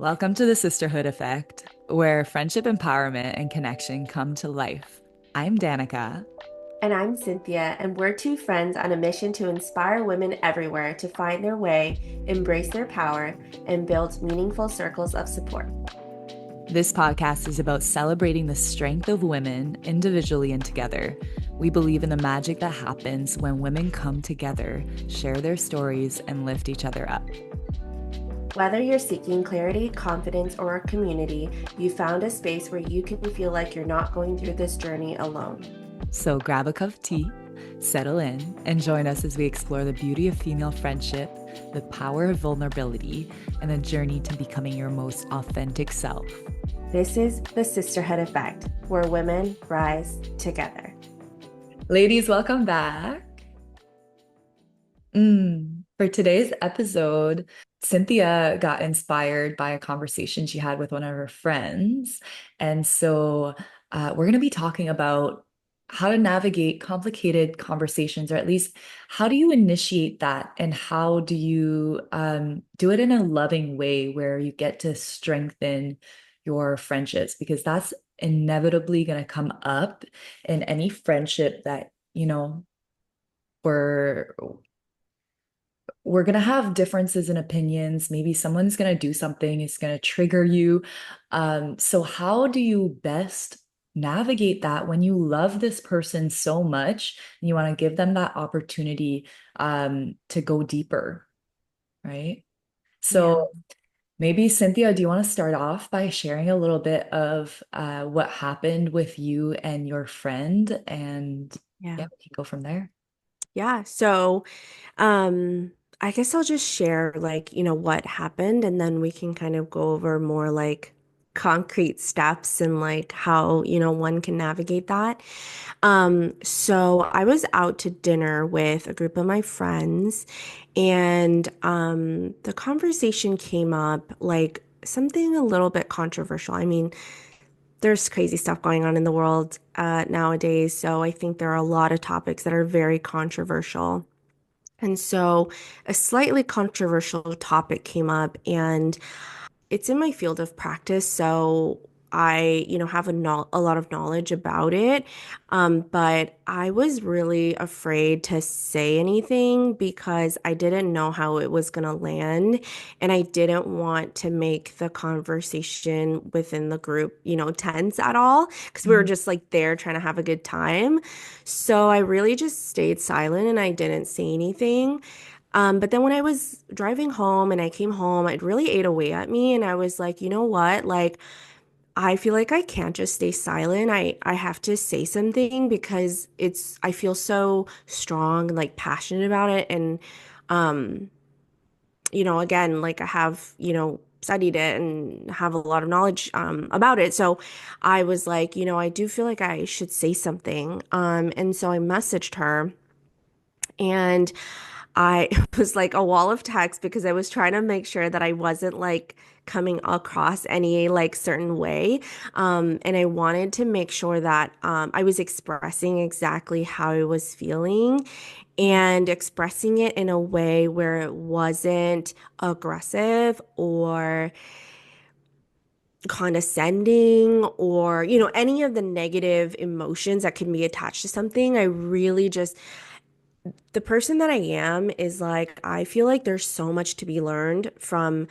Welcome to the Sisterhood Effect, where friendship empowerment and connection come to life. I'm Danica. And I'm Cynthia, and we're two friends on a mission to inspire women everywhere to find their way, embrace their power, and build meaningful circles of support. This podcast is about celebrating the strength of women individually and together. We believe in the magic that happens when women come together, share their stories, and lift each other up. Whether you're seeking clarity, confidence, or a community, you found a space where you can feel like you're not going through this journey alone. So grab a cup of tea, settle in, and join us as we explore the beauty of female friendship, the power of vulnerability, and the journey to becoming your most authentic self. This is the Sisterhood Effect, where women rise together. Ladies, welcome back. For today's episode, Cynthia got inspired by a conversation she had with one of her friends. And so we're going to be talking about how to navigate complicated conversations, or at least how do you initiate that and how do you do it in a loving way where you get to strengthen your friendships, because that's inevitably going to come up in any friendship that, we're we're going to have differences in opinions. Maybe someone's going to do something, it's going to trigger you. So how do you best navigate that when you love this person so much and you want to give them that opportunity to go deeper, right? Yeah. So maybe Cynthia, do you want to start off by sharing a little bit of what happened with you and your friend? And yeah, Yeah. we can go from there. Yeah. I guess I'll just share what happened and then we can kind of go over more like concrete steps and like how, one can navigate that. So I was out to dinner with a group of my friends and the conversation came up like something a little bit controversial. I mean, there's crazy stuff going on in the world nowadays, so I think there are a lot of topics that are very controversial. And so a slightly controversial topic came up, and it's in my field of practice, so I, have a lot of knowledge about it. But I was really afraid to say anything because I didn't know how it was going to land. And I didn't want to make the conversation within the group, tense at all because we were Mhm. just like there trying to have a good time. So I really just stayed silent and I didn't say anything. But then when I was driving home and I came home, it really ate away at me. And I was like, you know what? Like, I feel like I can't just stay silent. I have to say something because I feel so strong and like passionate about it. And, um, again, like I have, studied it and have a lot of knowledge, about it. So I was like, I do feel like I should say something. And so I messaged her. And I it was like a wall of text because I was trying to make sure that I wasn't like coming across any like certain way. And I wanted to make sure that I was expressing exactly how I was feeling and expressing it in a way where it wasn't aggressive or condescending or, any of the negative emotions that can be attached to something. I really just the person that I am is like I feel like there's so much to be learned from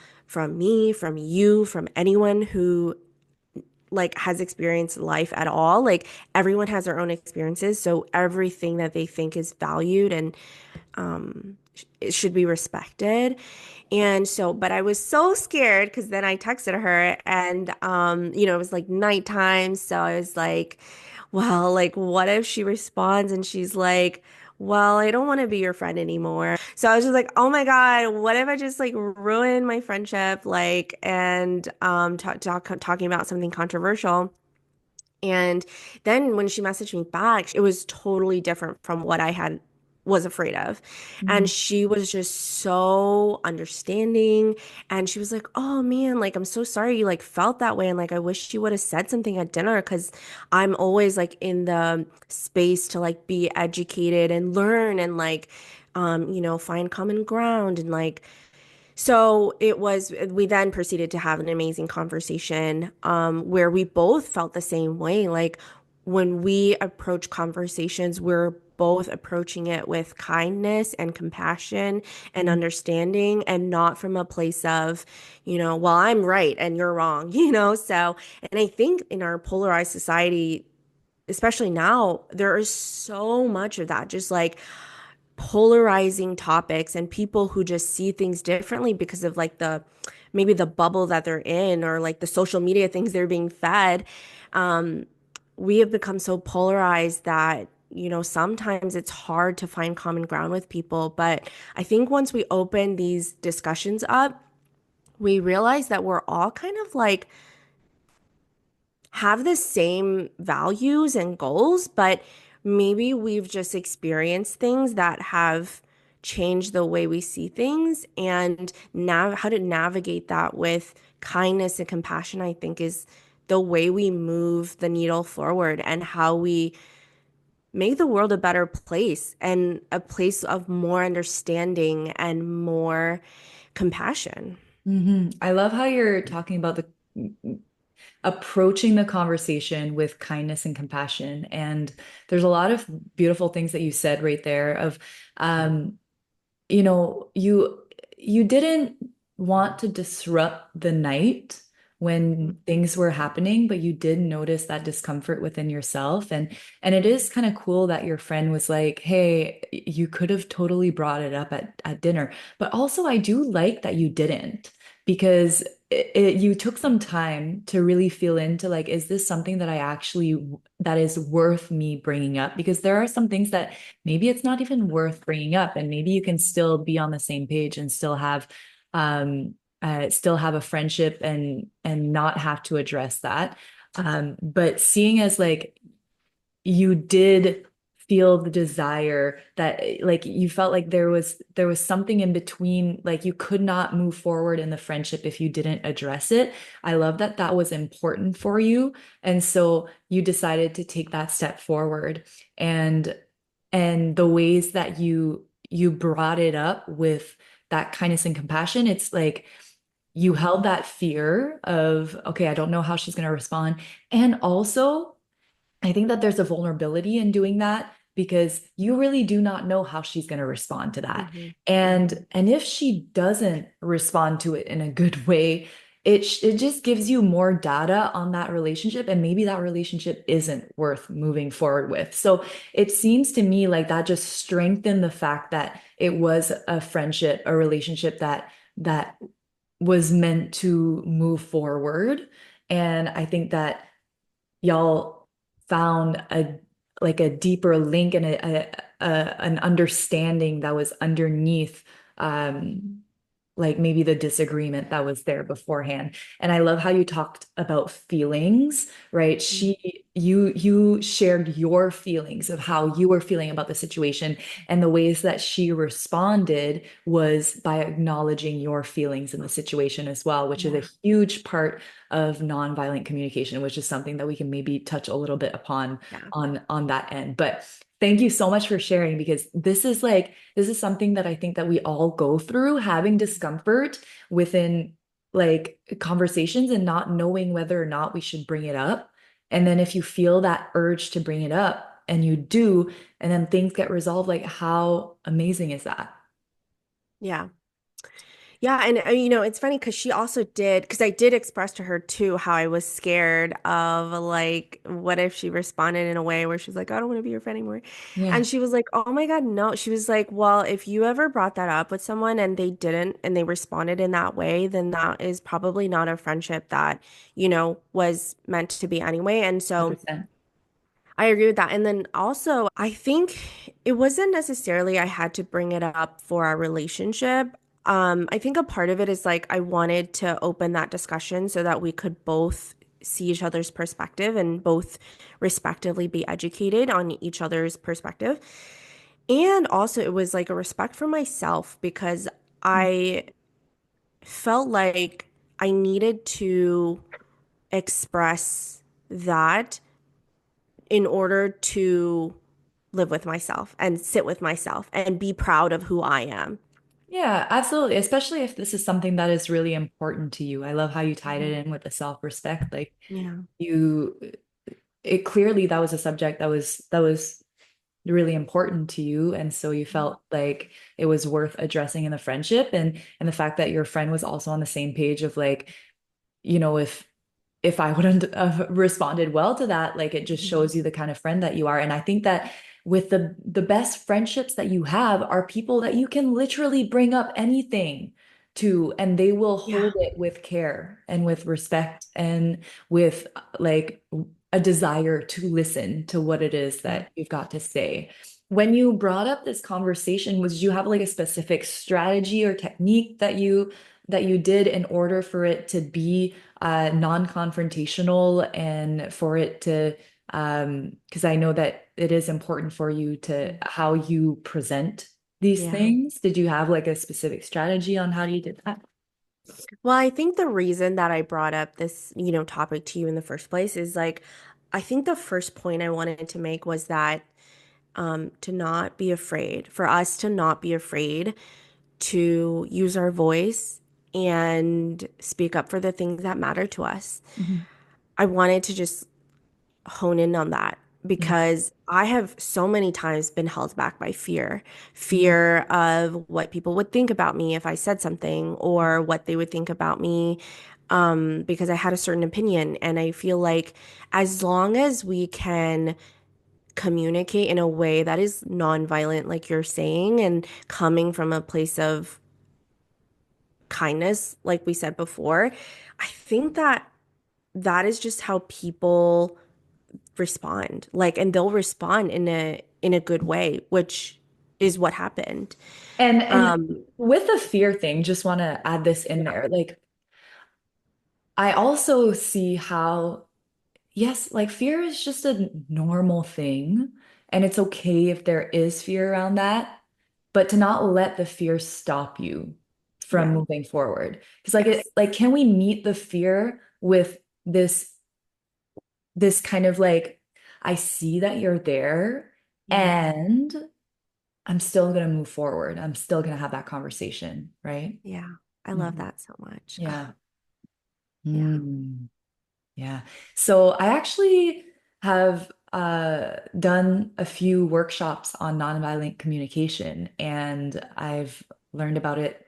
me, from you, from anyone who like has experienced life at all. Like everyone has their own experiences, so everything that they think is valued and it should be respected. And so, but I was so scared because then I texted her and it was like nighttime, so I was like, well, like what if she responds and she's like, well, I don't want to be your friend anymore. So I was just like, oh my God, what if I just like ruin my friendship, like, and talking about something controversial. And then when she messaged me back, it was totally different from what I had was afraid of. And Mhm. she was just so understanding. And she was like, "Oh man, like I'm so sorry you like felt that way. And like I wish you would have said something at dinner because I'm always like in the space to like be educated and learn and like find common ground and like So we then proceeded to have an amazing conversation where we both felt the same way. Like when we approach conversations, we're both approaching it with kindness and compassion and Mm. understanding and not from a place of, well, I'm right and you're wrong, you know? So, and I think in our polarized society, especially now, there is so much of that, just like polarizing topics and people who just see things differently because of like the maybe the bubble that they're in or like the social media things they're being fed. Um, we have become so polarized that, sometimes it's hard to find common ground with people. But I think once we open these discussions up, we realize that we're all kind of like have the same values and goals, but maybe we've just experienced things that have changed the way we see things and now how to navigate that with kindness and compassion, I think is the way we move the needle forward and how we make the world a better place and a place of more understanding and more compassion. I love how you're talking about the approaching the conversation with kindness and compassion. And there's a lot of beautiful things that you said right there of um, you didn't want to disrupt the night when things were happening, but you did notice that discomfort within yourself. And it is kind of cool that your friend was like, hey, you could have totally brought it up at dinner. But also I do like that you didn't, because you took some time to really feel into like, is this something that I actually that is worth me bringing up? Because there are some things that maybe it's not even worth bringing up, and maybe you can still be on the same page and um still have a friendship and not have to address that. But seeing as like you did feel the desire that like you felt like there was something in between, like you could not move forward in the friendship if you didn't address it. I love that that was important for you, and so you decided to take that step forward. And the ways that you brought it up with that kindness and compassion, it's like you held that fear of, okay, I don't know how she's going to respond. And also I think that there's a vulnerability in doing that, because you really do not know how she's going to respond to that. Hmm. And if she doesn't respond to it in a good way, it just gives you more data on that relationship, and maybe that relationship isn't worth moving forward with. So it seems to me like that just strengthened the fact that it was a friendship, a relationship that was meant to move forward. And I think that y'all found a deeper link and an understanding that was underneath um like maybe the disagreement that was there beforehand. And I love how you talked about feelings, right? You shared your feelings of how you were feeling about the situation, and the ways that she responded was by acknowledging your feelings in the situation as well, which is Yeah. a huge part of nonviolent communication, which is something that we can maybe touch a little bit upon Yeah. on that end. But thank you so much for sharing, because this is something that I think that we all go through, having discomfort within like conversations and not knowing whether or not we should bring it up. And then if you feel that urge to bring it up and you do, and then things get resolved, like how amazing is that? Yeah. Yeah, and it's funny because she also did, because I did express to her too how I was scared of like, what if she responded in a way where she's like, I don't want to be your friend anymore. Yeah, And she was like, oh my God, no. She was like, well, if you ever brought that up with someone and they didn't and they responded in that way, then that is probably not a friendship that, was meant to be anyway. And so 100%. I agree with that. And then also, I think it wasn't necessarily I had to bring it up for our relationship. I think a part of it is like I wanted to open that discussion so that we could both see each other's perspective and both respectively be educated on each other's perspective. And also, it was like a respect for myself because I felt like I needed to express that in order to live with myself and sit with myself and be proud of who I am. Yeah, absolutely. Especially if this is something that is really important to you. I love how you tied it Mhm. in with the self-respect. Like Yeah. you, it clearly that was a subject that was really important to you, and so you felt like it was worth addressing in the friendship, and the fact that your friend was also on the same page of like, if I wouldn't have responded well to that, like it just Mhm. shows you the kind of friend that you are. And I think that with the best friendships that you have are people that you can literally bring up anything to, and they will hold Yeah. it with care and with respect and with like a desire to listen to what it is Yeah. that you've got to say. When you brought up this conversation, was you have like a specific strategy or technique that you did in order for it to be non-confrontational and for it to because I know that it is important for you to how you present these Yeah. things. Did you have like a specific strategy on how you did that? Well, I think the reason that I brought up this, topic to you in the first place is like, I think the first point I wanted to make was that to not be afraid, for us to not be afraid to use our voice and speak up for the things that matter to us. Mhm. I wanted to just hone in on that Yeah. because I have so many times been held back by Mhm. fear of what people would think about me if I said something or what they would think about me because I had a certain opinion. And I feel like as long as we can communicate in a way that is nonviolent, like you're saying, and coming from a place of kindness, like we said before, I think that that is just how people respond. Like, and they'll respond in a good way, which is what happened. And Um, with the fear thing, just want to add this in yeah, there. Like I also see how yes, like fear is just a normal thing, and it's okay if there is fear around that, but to not let the fear stop you from yeah, moving forward. Because yes, can we meet the fear with this kind of like, I see that you're there, yeah, and I'm still gonna move forward. I'm still gonna have that conversation, right? yeah. I love Mhm. that so much. Ugh, Yeah. yeah, Mm. Yeah. So I actually have done a few workshops on nonviolent communication, and I've learned about it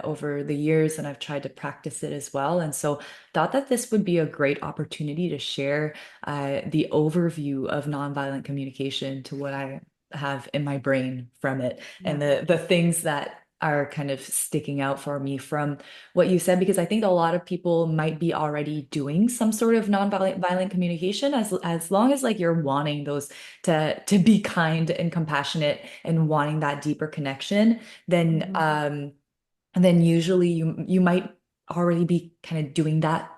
over the years, and I've tried to practice it as well. And so thought that this would be a great opportunity to share the overview of nonviolent communication to what I have in my brain from it and yeah, the things that are kind of sticking out for me from what you said, because I think a lot of people might be already doing some sort of nonviolent violent communication as long as like you're wanting those to be kind and compassionate and wanting that deeper connection, then hmm um and then usually you might already be kind of doing that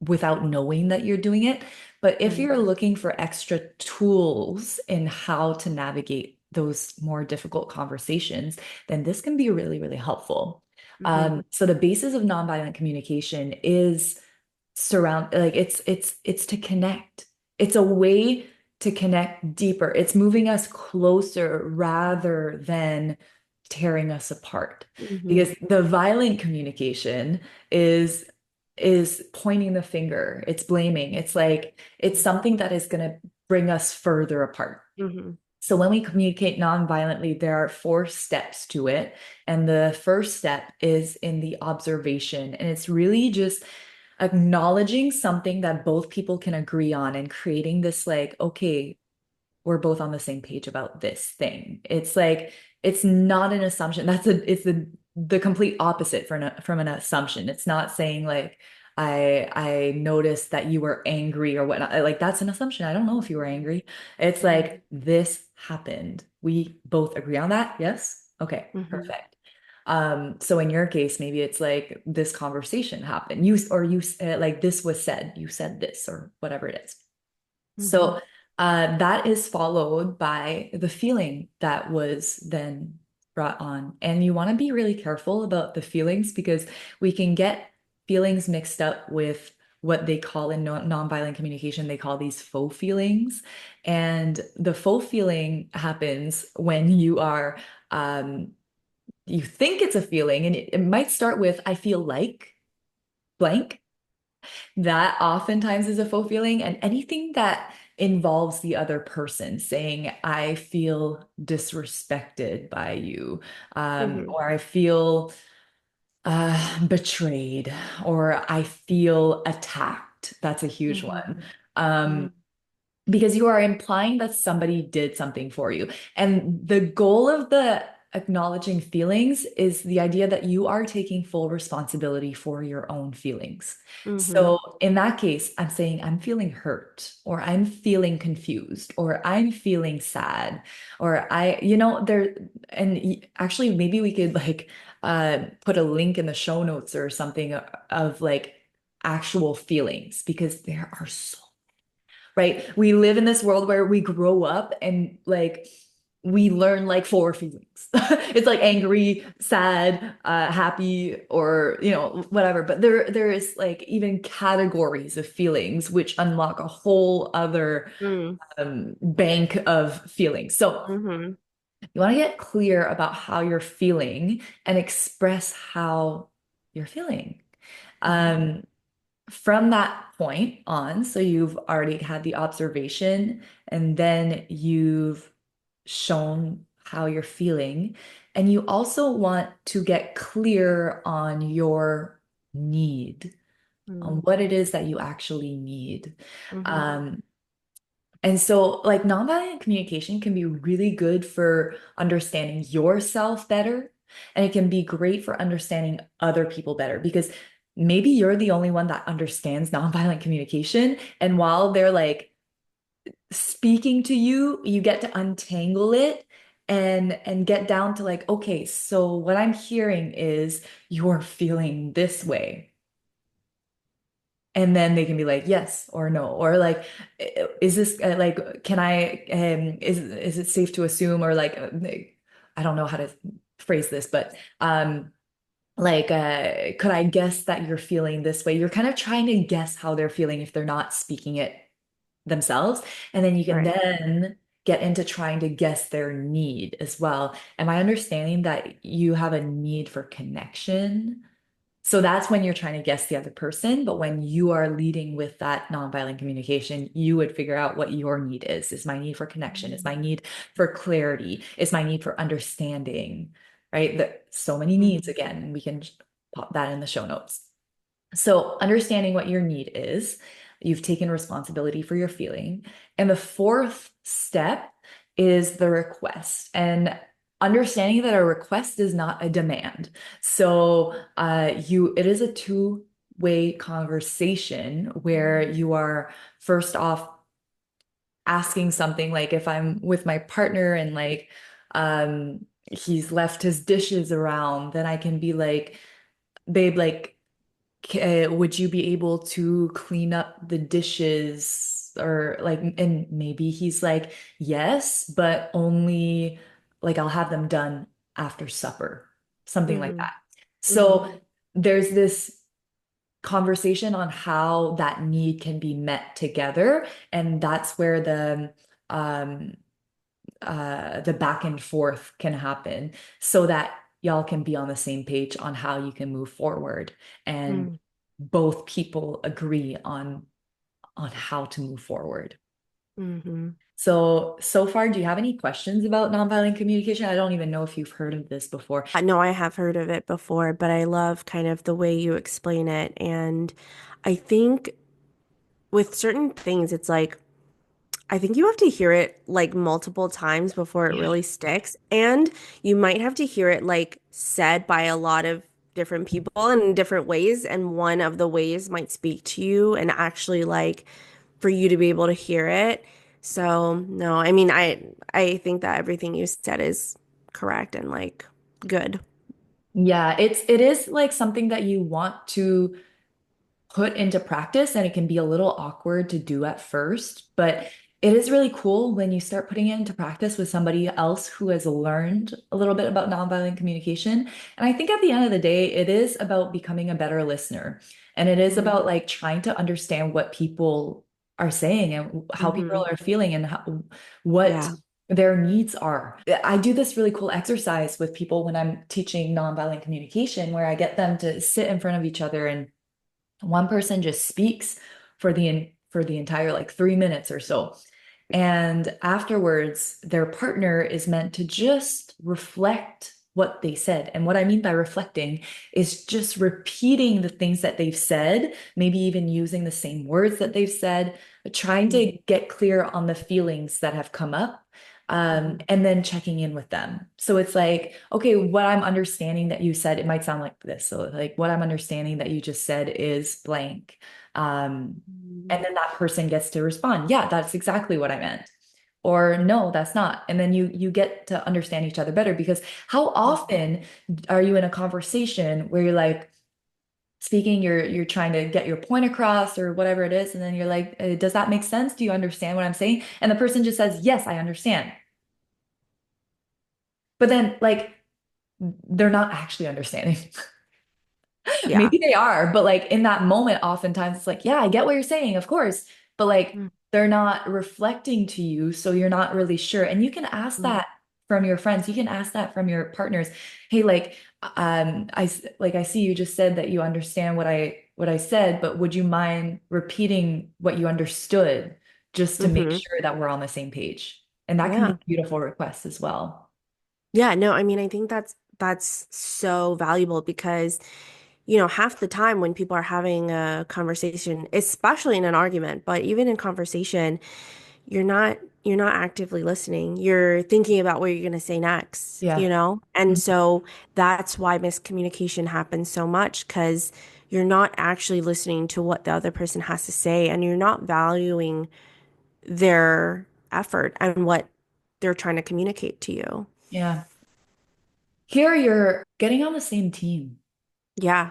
without knowing that you're doing it. But if right. you're looking for extra tools in how to navigate those more difficult conversations, then this can be really, really helpful. hmm So the basis of nonviolent communication is surround like it's to connect. It's a way to connect deeper. It's moving us closer rather than tearing us apart. hmm Because the violent communication is is pointing the finger, it's blaming. It's like it's something that is going to bring us further apart. hmm So when we communicate non-violently, there are four steps to it. And the first step is in the observation. And it's really just acknowledging something that both people can agree on and creating this like, okay, we're both on the same page about this thing. It's like it's not an assumption. It's the complete opposite from an assumption. It's not saying like I noticed that you were angry or whatnot. Like that's an assumption. I don't know if you were angry. It's like this happened. We both agree on that. Yes. Okay, hmm perfect. So in your case, maybe it's like this conversation happened. You like this was said. You said this or whatever it is. hmm So that is followed by the feeling that was then brought on. And you want to be really careful about the feelings because we can get feelings mixed up with what they call in nonviolent communication, they call these faux feelings. And the faux feeling happens when you are um, you think it's a feeling, and it might start with, I feel like blank. That oftentimes is a faux feeling, and anything that involves the other person saying, I feel disrespected by you, Mm-hmm. or I feel betrayed, or I feel attacked. That's a huge Mm-hmm. one. Mm-hmm. Because you are implying that somebody did something for you. And the goal of the acknowledging feelings is the idea that you are taking full responsibility for your own feelings. Mm-hmm. So in that case, I'm saying I'm feeling hurt, or I'm feeling confused, or I'm feeling sad, or there, and actually maybe we could like put a link in the show notes or something of like actual feelings because there are so right? We live in this world where we grow up and like we learn like four feelings. It's like angry, sad, happy, or whatever. But there is like even categories of feelings which unlock a whole other bank of feelings. So Mm-hmm. you want to get clear about how you're feeling and express how you're feeling. Mm-hmm. Um, from that point on, so you've already had the observation and then you've shown how you're feeling. And you also want to get clear on your need, on Mm-hmm. what it is that you actually need. Mm-hmm. Um, and so, like, nonviolent communication can be really good for understanding yourself better. And it can be great for understanding other people better because maybe you're the only one that understands nonviolent communication. And while they're like speaking to you, you get to untangle it and get down to like, okay, so what I'm hearing is you're feeling this way. And then they can be like, yes or no, or like, is this like, can I, is it safe to assume, or like, I don't know how to phrase this, but like, could I guess that you're feeling this way? You're kind of trying to guess how they're feeling if they're not speaking it themselves, and then you can Right. then get into trying to guess their need as well. Am I understanding that you have a need for connection? So that's when you're trying to guess the other person. But when you are leading with that nonviolent communication, you would figure out what your need is. Is my need for connection? Is my need for clarity? Is my need for understanding? Right? So many needs Mm-hmm. again, and we can pop that in the show notes. So, understanding what your need is, you've taken responsibility for your feeling. And the fourth step is the request. And understanding that a request is not a demand. So, it is a two-way conversation where you are first off asking something like if I'm with my partner and like he's left his dishes around, then I can be like, babe, like would you be able to clean up the dishes or like, and maybe he's like yes, but only like I'll have them done after supper, something like Mm-hmm. that. Mm-hmm. So there's this conversation on how that need can be met together, and that's where um the back and forth can happen so that y'all can be on the same page on how you can move forward and both people agree on how to move forward. Mm-hmm. So far, do you have any questions about nonviolent communication? I don't even know if you've heard of this before. I know I have heard of it before, but I love kind of the way you explain it. And I think with certain things, it's like, I think you have to hear it like multiple times before it Yeah. really sticks. And you might have to hear it like said by a lot of different people in different ways. And one of the ways might speak to you and actually like for you to be able to hear it. So no, I mean, I think that everything you said is correct and like good. Yeah, it is like something that you want to put into practice, and it can be a little awkward to do at first, but it is really cool when you start putting it into practice with somebody else who has learned a little bit about nonviolent communication. And I think at the end of the day, it is about becoming a better listener. And it is Mm-hmm. about like trying to understand what people are saying and how Mm-hmm. people are feeling and what Yeah. their needs are. I do this really cool exercise with people when I'm teaching nonviolent communication where I get them to sit in front of each other and one person just speaks for the entire like 3 minutes or so. And afterwards, their partner is meant to just reflect what they said. And what I mean by reflecting is just repeating the things that they've said, maybe even using the same words that they've said, but trying to Mhm. get clear on the feelings that have come up. Mhm. And then checking in with them. So it's like, okay, what I'm understanding that you said, it might sound like this. So, like, what I'm understanding that you just said is blank. Um, Mhm. and then that person gets to respond, yeah, that's exactly what I meant. Or no, that's not. And then you get to understand each other better because how often are you in a conversation where you're like speaking, you're trying to get your point across or whatever it is, and then you're like, does that make sense? Do you understand what I'm saying? And the person just says, yes, I understand. But then like they're not actually understanding. Yeah. Maybe they are, but like in that moment, oftentimes it's like, yeah, I get what you're saying, of course. But like they're not reflecting to you, so you're not really sure. And you can ask Mhm. that from your friends. You can ask that from your partners. Hey, like, I see you just said that you understand what I said, but would you mind repeating what you understood just to make Mhm. sure that we're on the same page? And that can be Yeah. a beautiful request as well. Yeah, no, I mean, I think that's so valuable because, half the time when people are having a conversation, especially in an argument, but even in conversation, you're not you're not actively listening. You're thinking about what you're going to say next, you Yeah. know? And so that's why miscommunication happens so much because you're not actually listening to what the other person has to say and you're not valuing their effort and what they're trying to communicate to you. Yeah. Here you're getting on the same team. Yeah,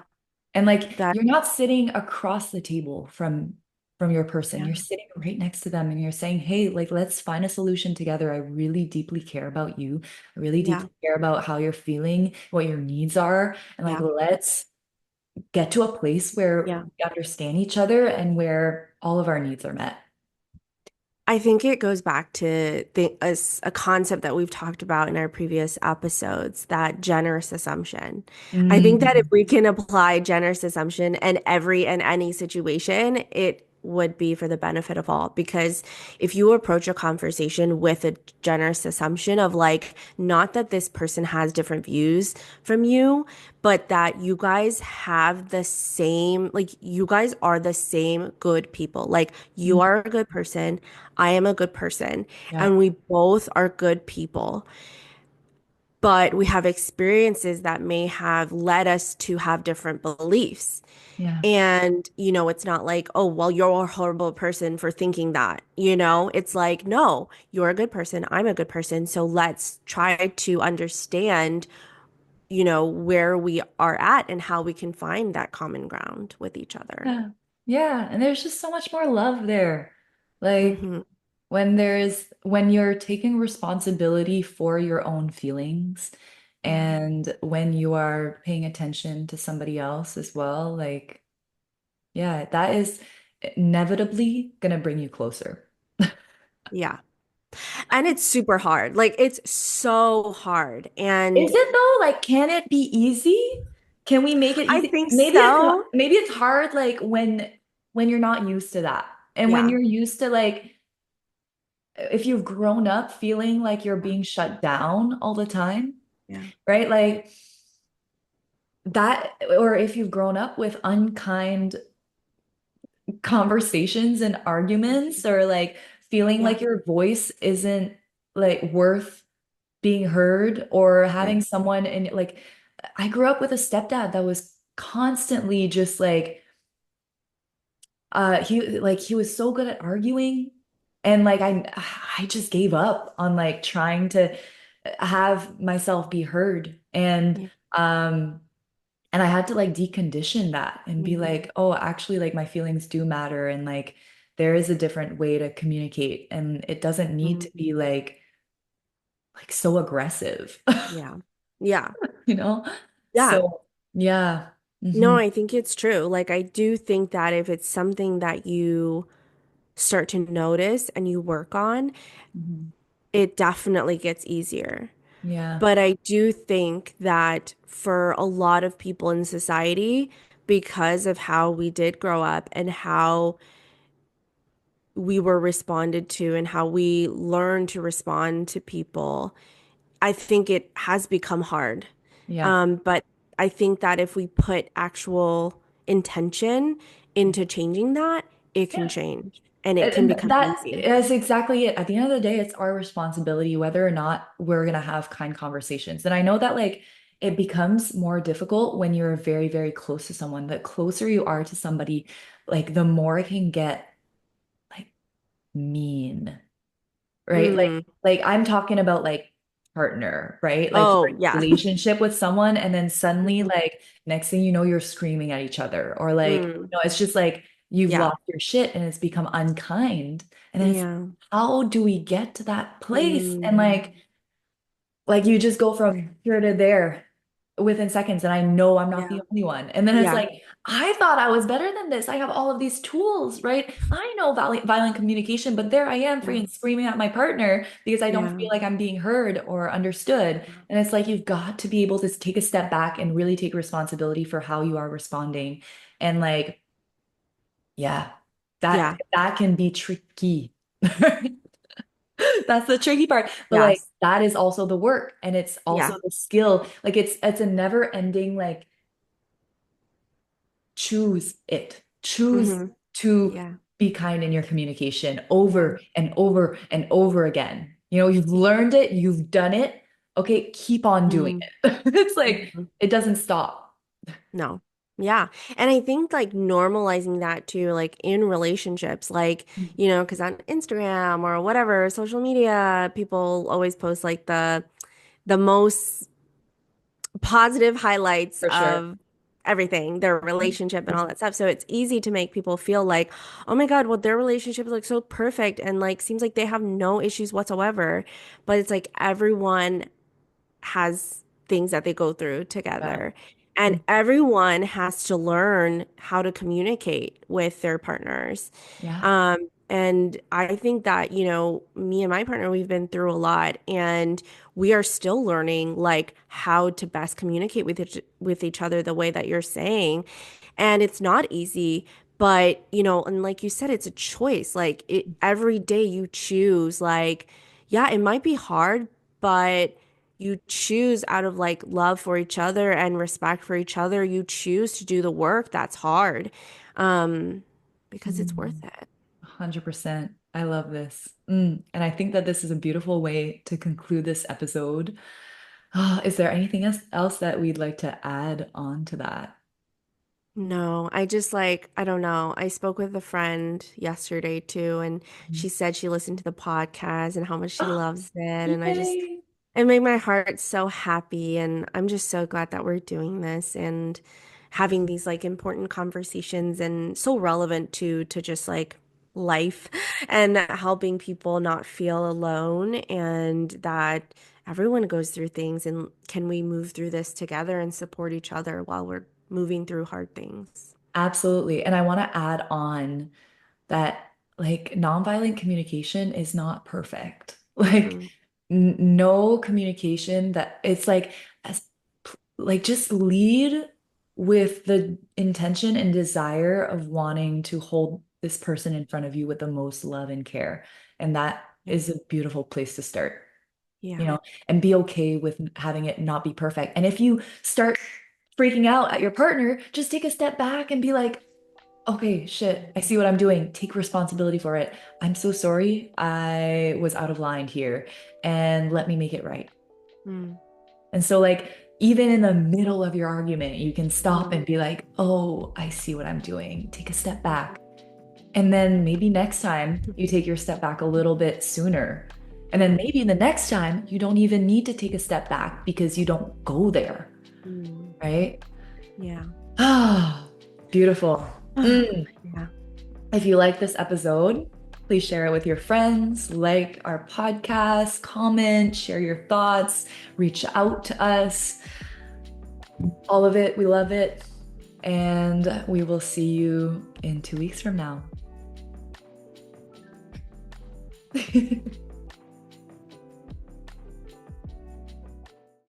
And like that you're not sitting across the table from your person. yeah, You're sitting right next to them and you're saying, "Hey, like let's find a solution together. I really deeply care about you. I really yeah, deeply care about how you're feeling, what your needs are, and like yeah, let's get to a place where yeah. we understand each other and where all of our needs are met." I think it goes back to a concept that we've talked about in our previous episodes, that generous assumption. I think that if Mm, we can apply generous assumption in every and any situation, it would be for the benefit of all. Because if you approach a conversation with a generous assumption of like, not that this person has different views from you, but that you guys have the same, like, you guys are the same good people. Like, you mm, are a good person. I am a good person, yeah. and we both are good people, but we have experiences that may have led us to have different beliefs. Yeah. And, it's not like, oh, well, you're a horrible person for thinking that, It's like, no, you're a good person. I'm a good person. So let's try to understand, where we are at and how we can find that common ground with each other. Yeah. Yeah. And there's just so much more love there. Like Hmm. when you're taking responsibility for your own feelings Yeah. and when you are paying attention to somebody else as well, like, yeah, that is inevitably gonna bring you closer. Yeah. And it's super hard. Like, it's so hard. And Is it though? Like, can it be easy? Can we make it I easy? think so. Maybe it's hard like when you're not used to that. And when Yeah. you're used to like if you've grown up feeling like you're Yeah. being shut down all the time, Yeah. right? Like that, or if you've grown up with unkind conversations and arguments, or like feeling Yeah. like your voice isn't like worth being heard, or having Right. someone in like, I grew up with a stepdad that was constantly just like, he was so good at arguing. And like I just gave up on like trying to have myself be heard. Yeah. Um and I had to like decondition that and be Mhm. like, oh, actually like my feelings do matter and like there is a different way to communicate and it doesn't need to Mhm. be like so aggressive, Yeah. Yeah. you know? Yeah. So, yeah. No, Hmm. I think it's true. Like, I do think that if it's something that you start to notice and you work on, Hmm. it definitely gets easier. Yeah. But I do think that for a lot of people in society, because of how we did grow up and how we were responded to and how we learned to respond to people, I think it has become hard. Yeah. But I think that if we put actual intention Yeah. into changing that, it can Yeah. change and it can And become that easy. is exactly it. At the end of the day, it's our responsibility whether or not we're gonna have kind conversations. And I know that like it becomes more difficult when you're very, very close to someone. The closer you are to somebody, like the more it can get like mean, right? Mm. Like I'm talking about like partner, right? Like you're Oh, in a yeah. relationship with someone and then suddenly Mhm. like next thing you know you're screaming at each other or like Mm. it's just like you've Yeah. lost your shit and it's become unkind. And then it's Yeah. how do we get to that place? And Mm. like you just go from here to there within seconds. And I know I'm not Yeah. the only one. And then it's Yeah. like, I thought I was better than this. I have all of these tools, right? I know violent communication, but there I am Yeah. freaking screaming at my partner because I don't Yeah. feel like I'm being heard or understood. And it's like, you've got to be able to take a step back and really take responsibility for how you are responding. And like, yeah, that Yeah. that can be tricky. That's the tricky part. But like Yes. that is also the work and it's Yeah. also the skill. Like it's a never ending like choose it. Choose Hmm. to Yeah. be kind in your communication Yeah. over and over and over again. You've learned it, you've done it. Okay, keep on doing Mm. it. It's like Mhm. it doesn't stop. No. Yeah. And I think like normalizing that too, like in relationships, like, because on Instagram or whatever, social media, people always post like the most positive highlights For sure. of everything, their relationship and all that stuff. So it's easy to make people feel like, oh my God, well, their relationship is like so perfect and like seems like they have no issues whatsoever. But it's like everyone has things that they go through Yeah. together. And everyone has to learn how to communicate with their partners. Yeah. And I think that, me and my partner, we've been through a lot and we are still learning like how to best communicate with each other the way that you're saying. And it's not easy, but and like you said, it's a choice. Like every day you choose, like, yeah, it might be hard, but you choose out of like love for each other and respect for each other. You choose to do the work that's hard, um, because it's worth Mm. it. 100%. I love this. And I think that this is a beautiful way to conclude this episode. Is there anything else that we'd like to add on to that? No, I just like, I don't know. I spoke with a friend yesterday too, and she said she listened to the podcast and how much she loves it. And Yay. it made my heart so happy. And I'm just so glad that we're doing this and having these like important conversations and so relevant to just like life and helping people not feel alone and that everyone goes through things and can we move through this together and support each other while we're moving through hard things. Absolutely. And I want to add on that like nonviolent communication is not perfect. Like Mm-mm. no communication that it's like as like just lead with the intention and desire of wanting to hold this person in front of you with the most love and care. And that Yeah. is a beautiful place to start, you Yeah. know, and be okay with having it not be perfect. And if you start freaking out at your partner, just take a step back and be like, okay, shit, I see what I'm doing. Take responsibility for it. I'm so sorry. I was out of line here, and let me make it right. Mm. And so, like, even in the middle of your argument, you can stop Mm. and be like, oh, I see what I'm doing. Take a step back. And then maybe next time you take your step back a little bit sooner. And then Yeah. maybe the next time you don't even need to take a step back because you don't go there, Mm. right? Yeah. Ah, beautiful. Mm. Yeah. If you like this episode, please share it with your friends, like our podcast, comment, share your thoughts, reach out to us. All of it, we love it. And we will see you in 2 weeks from now.